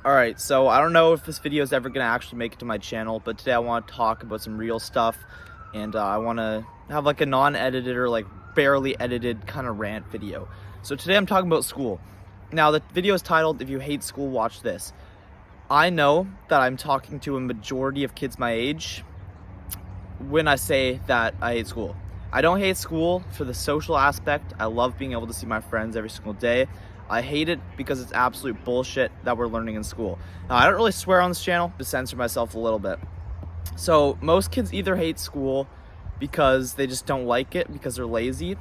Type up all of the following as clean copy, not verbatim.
Alright, so I don't know if this video is ever going to actually make it to my channel, but today I want to talk about some real stuff, and I want to have like a non-edited or like barely edited kind of rant video. So today I'm talking about school. Now the video is titled, "If You Hate School, Watch This." I know that I'm talking to a majority of kids my age when I say that I hate school. I don't hate school for the social aspect. I love being able to see my friends every single day. I hate it because it's absolute bullshit that we're learning in school. Now, I don't really swear on this channel to censor myself a little bit. So most kids either hate school because they just don't like it because they're lazy,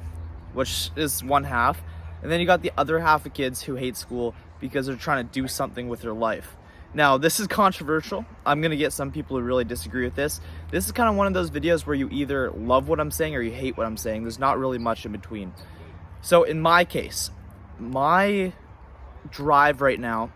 which is one half. And then you got the other half of kids who hate school because they're trying to do something with their life. Now, this is controversial. I'm going to get some people who really disagree with this. This is kind of one of those videos where you either love what I'm saying or you hate what I'm saying. There's not really much in between. So in my case, my drive right now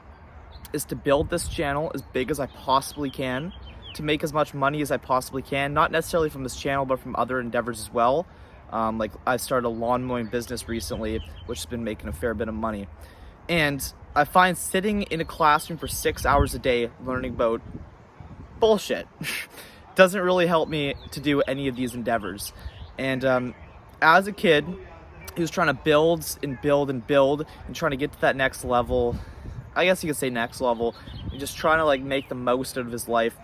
is to build this channel as big as I possibly can, to make as much money as I possibly can, not necessarily from this channel, but from other endeavors as well. Like I started a lawn mowing business recently, which has been making a fair bit of money. And I find sitting in a classroom for 6 hours a day learning about bullshit doesn't really help me to do any of these endeavors. And as a kid, he was trying to build and build and build and trying to get to that next level. I guess you could say next level. And just trying to like make the most out of his life.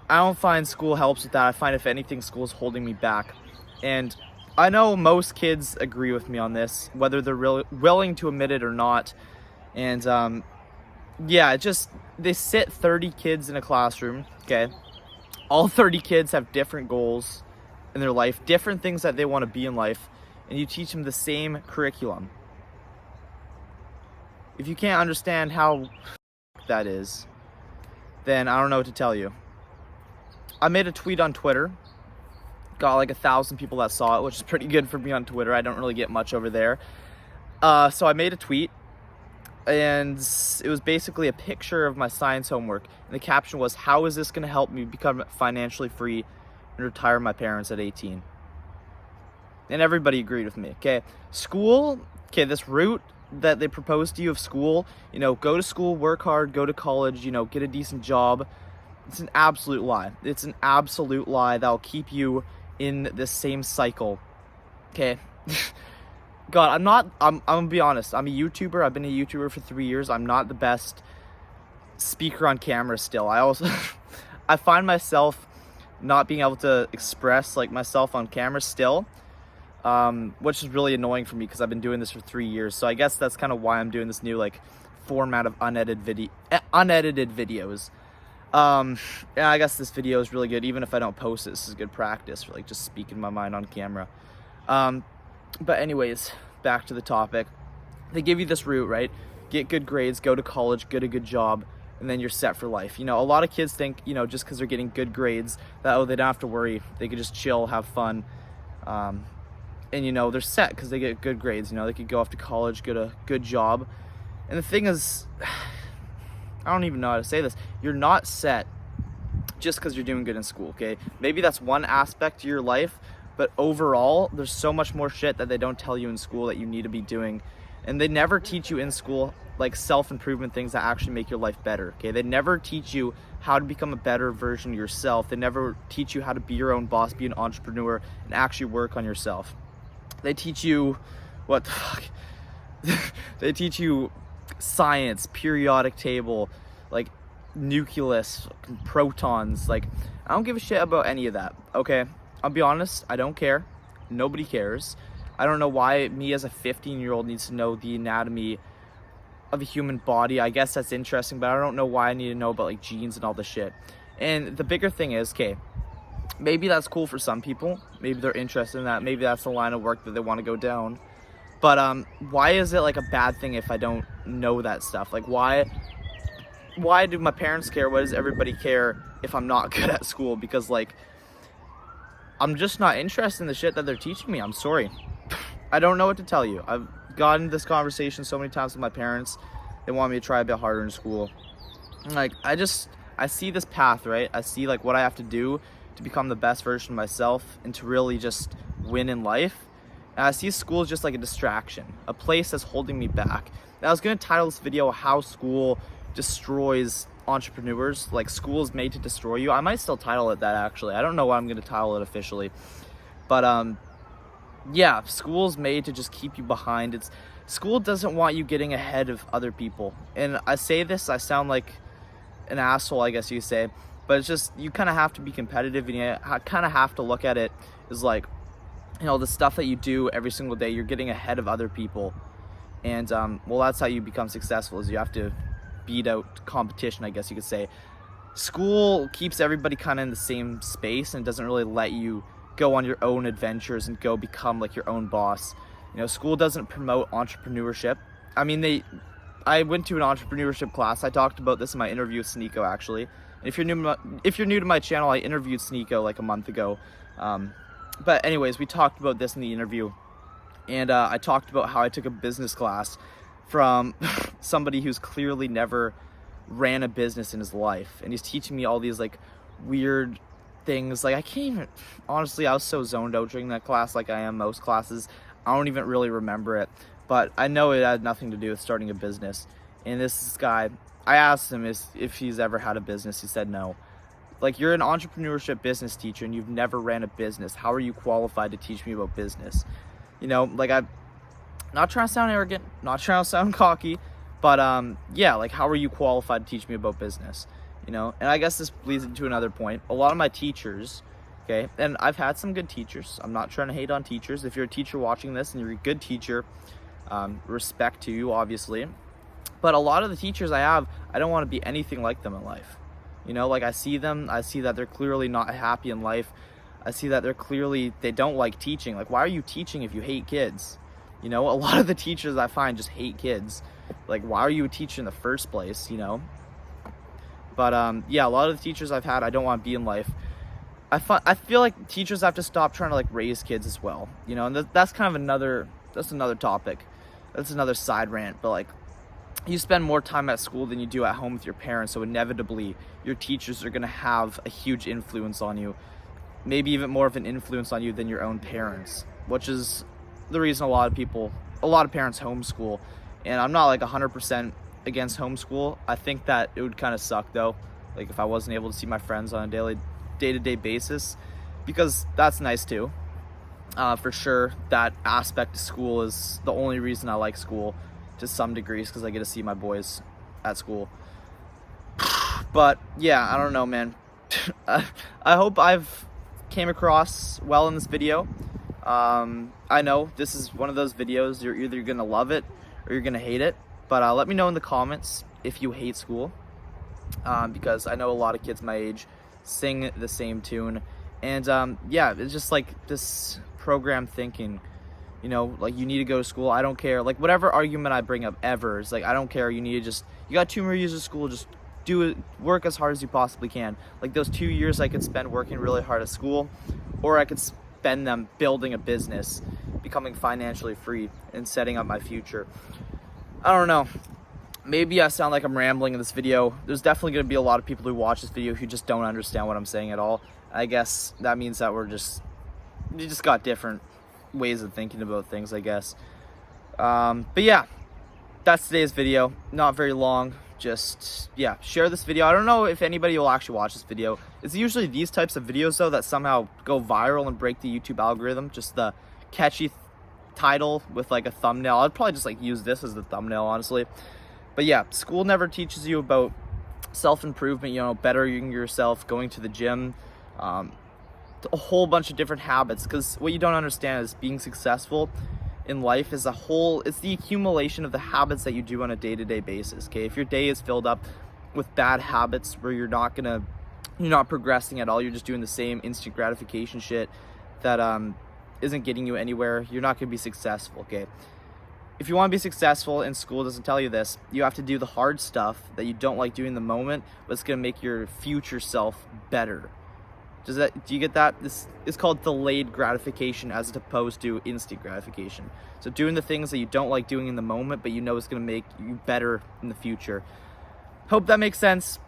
I don't find school helps with that. I find if anything, school is holding me back. And I know most kids agree with me on this, whether they're willing to admit it or not. And yeah, they sit 30 kids in a classroom, okay? All 30 kids have different goals in their life, different things that they want to be in life. And you teach them the same curriculum. If you can't understand how that is, then I don't know what to tell you. I made a tweet on Twitter. Got like 1,000 people that saw it, which is pretty good for me on Twitter. I don't really get much over there. So I made a tweet, and it was basically a picture of my science homework. And the caption was, "How is this going to help me become financially free and retire my parents at 18? And everybody agreed with me, okay? School, okay, this route that they proposed to you of school, you know, go to school, work hard, go to college, you know, get a decent job. It's an absolute lie. It's an absolute lie that'll keep you in this same cycle, okay? God, I'm gonna be honest. I'm a YouTuber. I've been a YouTuber for 3 years. I'm not the best speaker on camera still. I find myself not being able to express like myself on camera still. Which is really annoying for me because I've been doing this for 3 years. So I guess that's kind of why I'm doing this new like format of unedited videos. And I guess this video is really good. Even if I don't post it, this is good practice for like just speaking my mind on camera. But anyways, back to the topic. They give you this route, right? Get good grades, go to college, get a good job, and then you're set for life. You know, a lot of kids think, you know, just because they're getting good grades that, oh, they don't have to worry. They could just chill, have fun. And, you know, they're set because they get good grades. You know, they could go off to college, get a good job. And the thing is, I don't even know how to say this. You're not set just because you're doing good in school, okay? Maybe that's one aspect to your life, but overall, there's so much more shit that they don't tell you in school that you need to be doing. And they never teach you in school, like, self-improvement things that actually make your life better, okay? They never teach you how to become a better version of yourself. They never teach you how to be your own boss, be an entrepreneur, and actually work on yourself. They teach you, what the fuck? They teach you science, periodic table, like nucleus, protons. Like, I don't give a shit about any of that, okay? I'll be honest, I don't care. Nobody cares. I don't know why me as a 15-year-old needs to know the anatomy of a human body. I guess that's interesting, but I don't know why I need to know about like genes and all this shit. And the bigger thing is, okay, maybe that's cool for some people. Maybe they're interested in that. Maybe that's the line of work that they want to go down. But why is it like a bad thing if I don't know that stuff? Like, why do my parents care? Why does everybody care if I'm not good at school? Because like, I'm just not interested in the shit that they're teaching me. I'm sorry. I don't know what to tell you. I've gotten this conversation so many times with my parents. They want me to try a bit harder in school. Like, I see this path, right? I see like what I have to do to become the best version of myself and to really just win in life. And I see school as just like a distraction, a place that's holding me back. And I was going to title this video, "How School destroys entrepreneurs. Like, school is made to destroy you. I might still title it that, actually. I don't know what I'm going to title it officially. But, yeah, school's made to just keep you behind. School doesn't want you getting ahead of other people. And I say this, I sound like an asshole, I guess you say. But it's just, you kind of have to be competitive, and you kind of have to look at it as like, you know, the stuff that you do every single day, you're getting ahead of other people. And, well, that's how you become successful, is you have to beat out competition, I guess you could say. School keeps everybody kind of in the same space and doesn't really let you go on your own adventures and go become like your own boss. You know, school doesn't promote entrepreneurship. I mean, I went to an entrepreneurship class. I talked about this in my interview with Sneeko, actually. And if you're new to my channel, I interviewed Sneeko like a month ago. But anyways, we talked about this in the interview, and I talked about how I took a business class from somebody who's clearly never ran a business in his life, and he's teaching me all these like weird things. Like, I can't even, honestly, I was so zoned out during that class, like I am most classes. I don't even really remember it, but I know it had nothing to do with starting a business. And this guy, I asked him if he's ever had a business. He said no. Like, you're an entrepreneurship business teacher and you've never ran a business. How are you qualified to teach me about business? You know, like, I'm not trying to sound arrogant, not trying to sound cocky, but yeah, like, how are you qualified to teach me about business? You know, and I guess this leads into another point. A lot of my teachers, okay, and I've had some good teachers. I'm not trying to hate on teachers. If you're a teacher watching this and you're a good teacher, respect to you, obviously. But a lot of the teachers I have, I don't want to be anything like them in life. You know, like, I see them, I see that they're clearly not happy in life. I see that they don't like teaching. Like, why are you teaching if you hate kids? You know, a lot of the teachers I find just hate kids. Like, why are you a teacher in the first place, you know? But, yeah, a lot of the teachers I've had, I don't want to be in life. I feel like teachers have to stop trying to, like, raise kids as well. You know, and that's kind of another topic. That's another side rant, but, like, you spend more time at school than you do at home with your parents, so inevitably your teachers are going to have a huge influence on you, maybe even more of an influence on you than your own parents, which is the reason a lot of parents homeschool. And I'm not like 100% against homeschool. I think that it would kind of suck though, like if I wasn't able to see my friends on a day-to-day basis, because that's nice too. For sure, that aspect of school is the only reason I like school to some degrees, because I get to see my boys at school. But yeah, I don't know, man. I hope I've came across well in this video. I know this is one of those videos you're either gonna love it or you're gonna hate it, but let me know in the comments if you hate school, because I know a lot of kids my age sing the same tune, and yeah, it's just like this program thinking. You know, like, you need to go to school. I don't care. Like, whatever argument I bring up ever is like, I don't care. You got 2 more years of school. Just do it. Work as hard as you possibly can. Like, those 2 years I could spend working really hard at school, or I could spend them building a business, becoming financially free, and setting up my future. I don't know. Maybe I sound like I'm rambling in this video. There's definitely going to be a lot of people who watch this video who just don't understand what I'm saying at all. I guess that means that you just got different ways of thinking about things, I guess. But yeah, that's today's video. Not very long. Just, yeah, share this video. I don't know if anybody will actually watch this video. It's usually these types of videos though that somehow go viral and break the YouTube algorithm. Just the catchy title with like a thumbnail. I'd probably just like use this as the thumbnail, honestly. But yeah, school never teaches you about self-improvement, you know, bettering yourself, going to the gym, a whole bunch of different habits, because what you don't understand is being successful in life is it's the accumulation of the habits that you do on a day-to-day basis. Okay, if your day is filled up with bad habits where you're not progressing at all, you're just doing the same instant gratification shit that isn't getting you anywhere, you're not going to be successful. Okay, if you want to be successful, and school doesn't tell you this, you have to do the hard stuff that you don't like doing in the moment, but it's going to make your future self better. Do you get that? This is called delayed gratification as opposed to instant gratification. So doing the things that you don't like doing in the moment, but you know it's going to make you better in the future. Hope that makes sense.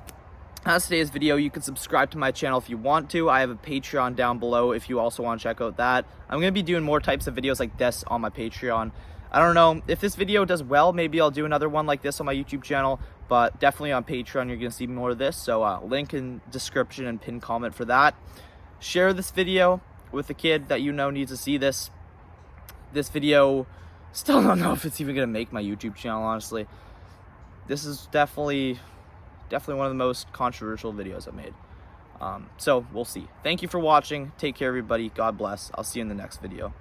That's today's video. You can subscribe to my channel if you want to. I have a Patreon down below if you also want to check out that. I'm going to be doing more types of videos like this on my Patreon. I don't know. If this video does well, maybe I'll do another one like this on my YouTube channel. But definitely on Patreon, you're gonna see more of this. So link in description and pinned comment for that. Share this video with a kid that you know needs to see this. This video, still don't know if it's even gonna make my YouTube channel, honestly. This is definitely one of the most controversial videos I've made. So we'll see. Thank you for watching. Take care, everybody. God bless. I'll see you in the next video.